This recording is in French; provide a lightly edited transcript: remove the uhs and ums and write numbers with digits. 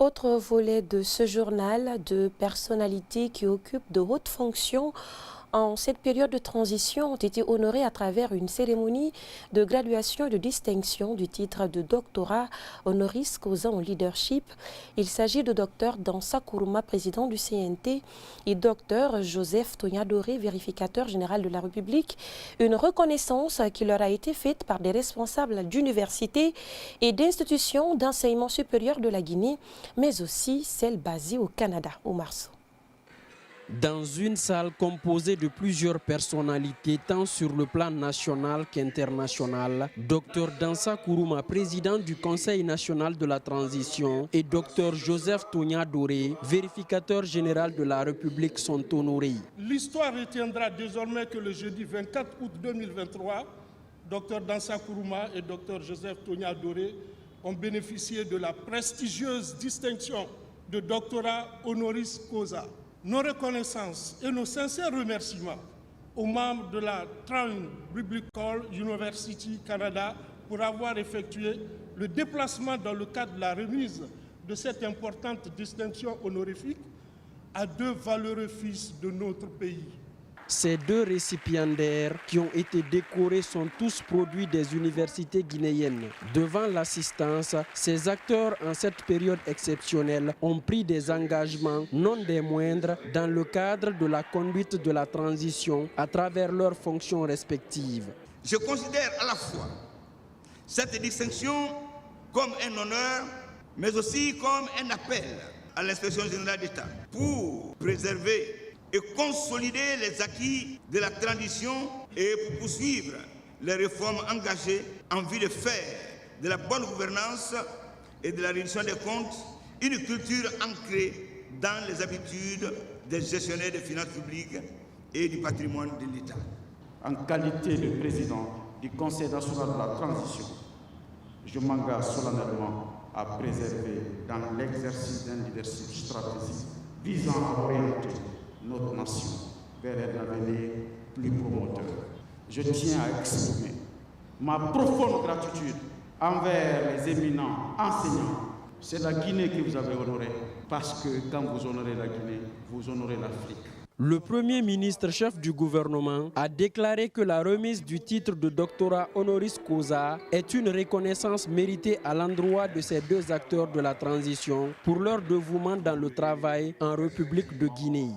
Autre volet de ce journal, de personnalités qui occupent de hautes fonctions en cette période de transition ont été honorées à travers une cérémonie de graduation et de distinction du titre de doctorat honoris causa en leadership. Il s'agit de Dr Dansa Kourouma, président du CNT, et Dr Joseph Tonia-Doré, vérificateur général de la République. Une reconnaissance qui leur a été faite par des responsables d'universités et d'institutions d'enseignement supérieur de la Guinée, mais aussi celles basées au Canada, au Marceau. Dans une salle composée de plusieurs personnalités, tant sur le plan national qu'international, Dr Dansa Kourouma, président du Conseil national de la transition, et Dr Joseph Tonia-Doré, vérificateur général de la République, sont honorés. L'histoire retiendra désormais que le jeudi 24 août 2023, Dr Dansa Kourouma et Dr Joseph Tonia-Doré ont bénéficié de la prestigieuse distinction de doctorat honoris causa. Nos reconnaissances et nos sincères remerciements aux membres de la Trine Biblical University Canada pour avoir effectué le déplacement dans le cadre de la remise de cette importante distinction honorifique à deux valeureux fils de notre pays. Ces deux récipiendaires qui ont été décorés sont tous produits des universités guinéennes. Devant l'assistance, ces acteurs en cette période exceptionnelle ont pris des engagements non des moindres dans le cadre de la conduite de la transition à travers leurs fonctions respectives. Je considère à la fois cette distinction comme un honneur, mais aussi comme un appel à l'inspection générale d'État pour préserver et consolider les acquis de la transition et pour poursuivre les réformes engagées en vue de faire de la bonne gouvernance et de la reddition des comptes une culture ancrée dans les habitudes des gestionnaires des finances publiques et du patrimoine de l'État. En qualité de président du Conseil national de la transition, je m'engage solennellement à préserver dans l'exercice d'un leadership stratégique visant à orienter notre nation vers un avenir plus promoteur. Je tiens à exprimer ma profonde gratitude envers les éminents enseignants. C'est la Guinée que vous avez honorée, parce que quand vous honorez la Guinée, vous honorez l'Afrique. Le Premier ministre chef du gouvernement a déclaré que la remise du titre de doctorat honoris causa est une reconnaissance méritée à l'endroit de ces deux acteurs de la transition pour leur dévouement dans le travail en République de Guinée.